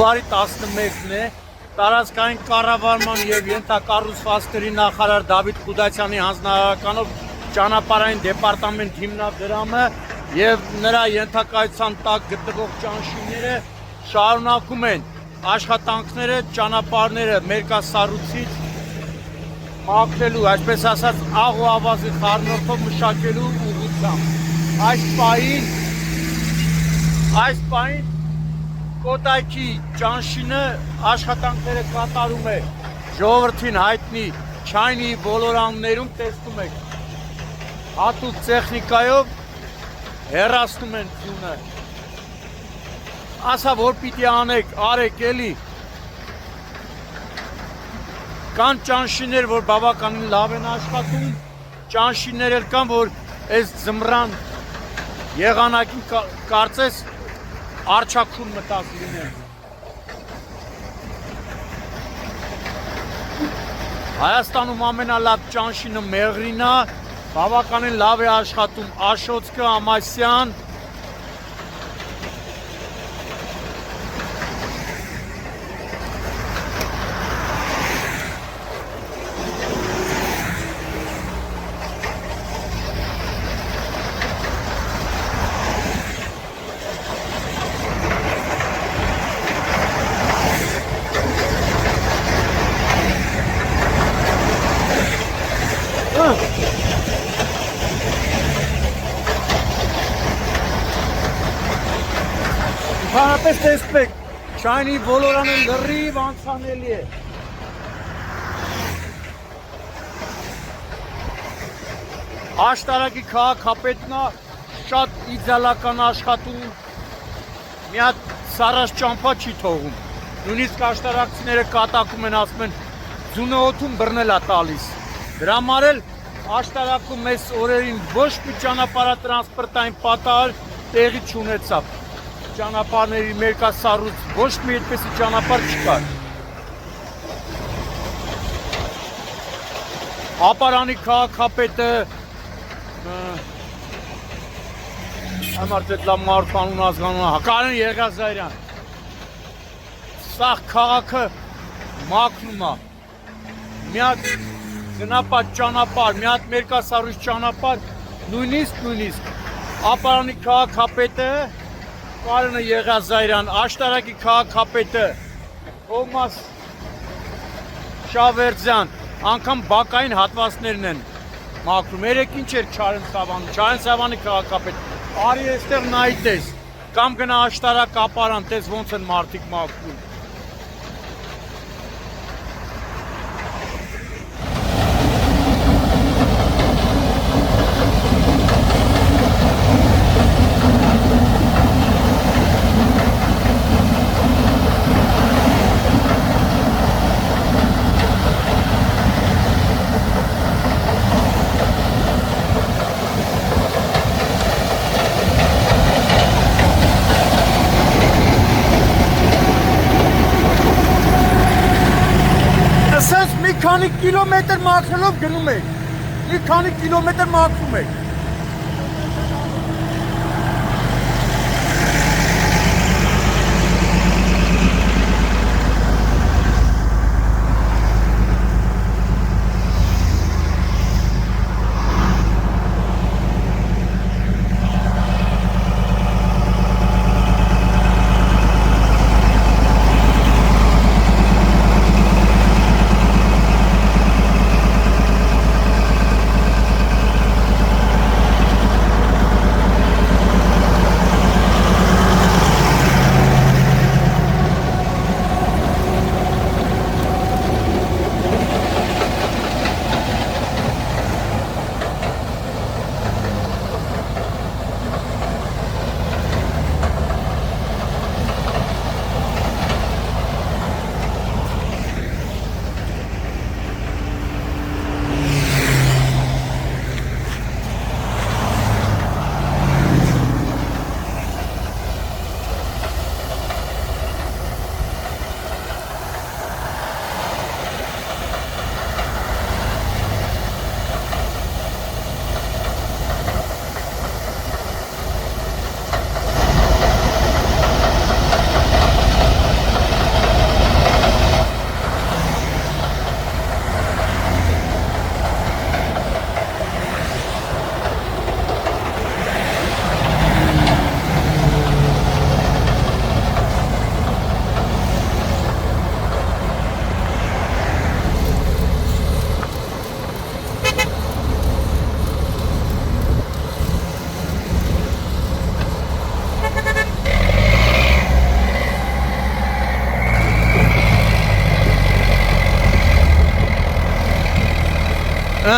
Հունվարի 11-ն է տարածքային կառավարման եւ ենթակառուցվածքների նախարար Դավիթ Խուդացյանի հանձնարարականով ճանապարհային դեպարտամենտ հիմնադրամը եւ նրա ենթակայության տակ գտնվող ճանշինները շարունակում են աշխատանքները ճանապարհները մերկասառույցից մաքրելու, այսպես ասած, աղ ու ավազի խառնուրդով մշակելու ուղղությամբ։ Այս պահին Կոտայքի ճանշինը աշխատանքները կատարում է ժողովրդին հայտնի Չայնի ոլորաններում տեսնում եք հատուկ տեխնիկայով հեռացնում են ձյունը։ Ասա որ պիտի անեք, արեք էլի։ Կան ճանշիններ, որ բավականին լավ են աշխատում, ճանշիններ էլ կան, որ այս ձմռան եղանակին կարծես Արչակուն մտած լինեն։ Հայաստանում ամենալավ ճանշինը Մեղրինն է, բավականին լավ է աշխատում Աշոտսկը, Ամասյան։ Հանրապես տեսնեք, Չայնի ոլորանը լրիվ անցանելի է։ Աշտարակի քաղաքապետն է շատ իդեալական աշխատում, մի հատ սարած ճամփա չի թողում։ Նույնիսկ աշտարակցիները կատակում են, ասում են ձյունը օդում բռնել է տալիս։ Դրա համար էլ աշտարակում այս օրերին ոչ մի ճանապարհատրանսպորտային պատահար տեղի չունեցավ։ Ճանապարհների մերկասառույց ոչ մի այդպիսի ճանապարհ չկար։ Ապարանի քաղաքապետը Ամարտետ լավ մարդ անուն ազգանուն Կարեն Եղազարյան։ Սա քաղաքը մաքրում է։ Մի հատ գնապատ ճանապարհ, մի հատ մերկասառույց ճանապարհ, նույնիսկ Ապարանի քաղաքապետը Կարենը Եղազարյան, Աշտարակի քաղաքապետը Թոմաս Շավերձյան, անգամ բակային հատվածներն են մաքրում։ Երեք ինչ էր Չարեն Սավանի քաղաքապետ, արի այստեղ նայի տես, կամ գնա Աշտարակ Ապարան, տես ոնց են մարդիկ մաքրում։ Քանի կիլոմետր մաքրելով գնում եք, մի քանի կիլոմետր մաքրում եք։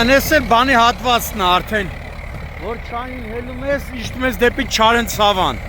Անես էլ բանի հատվածն է արդեն, որ չային հելում ես, իշտում ես դեպի Չարեն Ցավան։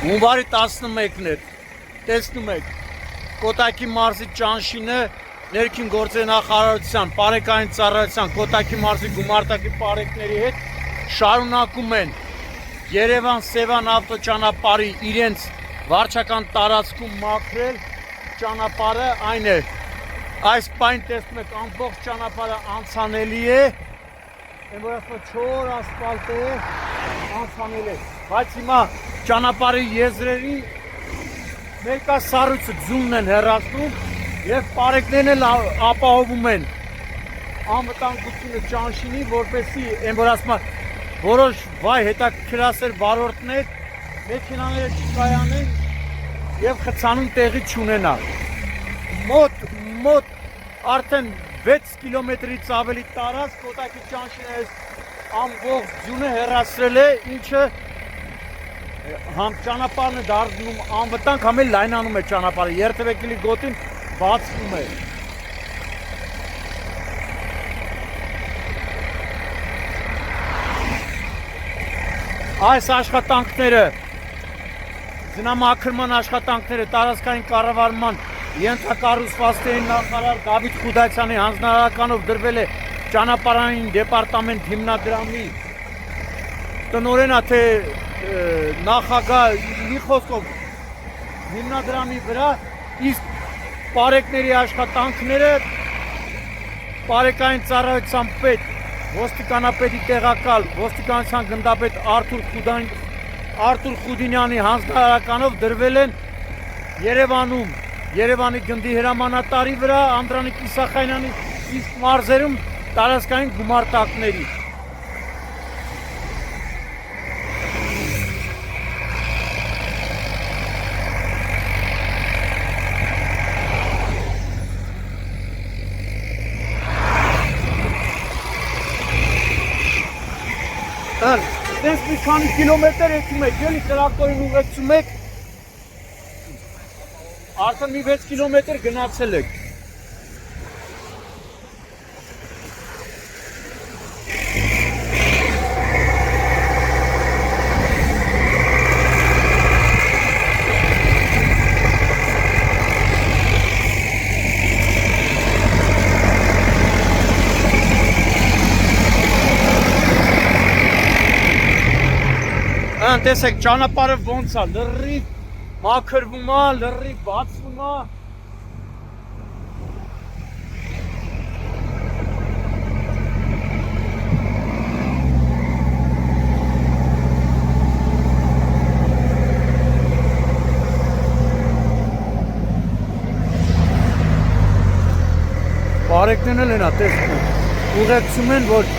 Հունվարի 11-ն է, տեսնում եք, Կոտայքի մարզի ճանշինը ներքին գործերի նախարարության, պարեկային ծառայության, Կոտայքի մարզի գումարտակի պարեկների հետ շարունակում են Երևան-Սևան ավտոճանապարհի իրենց վարչական տարածքում մաքրել ճանապարհը, այն է, այս պայն տեսնում եք, ամբողջ ճանապարհը անցանելի է, որ ասում չոր ասֆալտ է, անցանելի է, բայց հիմա ճանապարհի եզրերի մերկասառույցը ձունն են հեռացնում եւ պարեկներն էլ ապահովում են անվտանգությունը ճանշինի, որպեսզի այն որ ասում որոշ վայ հետաքրքրասեր վարորդներ մեքենաները չկայանեն եւ խցանում տեղի չունենա։ Մոտ արդեն 6 կիլոմետրից ավելի տարած Կոտայքի ճանշինը ամբողջ ձյունը հեռացրել է, ինչը համ ճանապարհն է դառնում անվտանգ, համ էլ լայնանում է ճանապարհը, երթևեկելի գոտին բացվում է։ Այս աշխատանքները, ձնամաքրման աշխատանքները տարածքային կառավարման ենթակառուցվածքային նախարար Դավիթ Խուդայցյանի հանձնարարականով դրվել է ճանապարհային դեպարտամենտ հիմնադրամի տնօրենը, թե նախագահ մի խոսքով հիմնադրամի վրա, իսկ պարեկների աշխատանքները պարեկային ծառայության պետ, ոստիկանապետի տեղակալ, ոստիկանության գնդապետ Արթուր Խուդինյանի հանձնարարականով դրվել են Երևանում, Երևանի գնդի հրամանատարի վրա, Անդրանիկ Իսախանյանի իսկ մարզերում տարածքային գումարտակների։ Դες մի քանի կիլոմետր եկում եք, էլի տրակտորին ուղեկցում եք, արդեն մի 6 կիլոմետր գնացել եք։ Տեսեք, ճանապարհը ոնց է, լրիվ մաքրվում է, լրիվ բացվում է։ Բարեկներն էլ են, տեսնում, ուղեկցում են, որ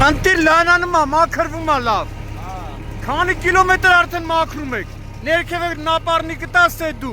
Ընտիր լանանում է, մաքրվում է լավ։ Քանի կիլոմետր արդեն մաքրում եք։ Ներքև եք նապարնի կտաս է դու։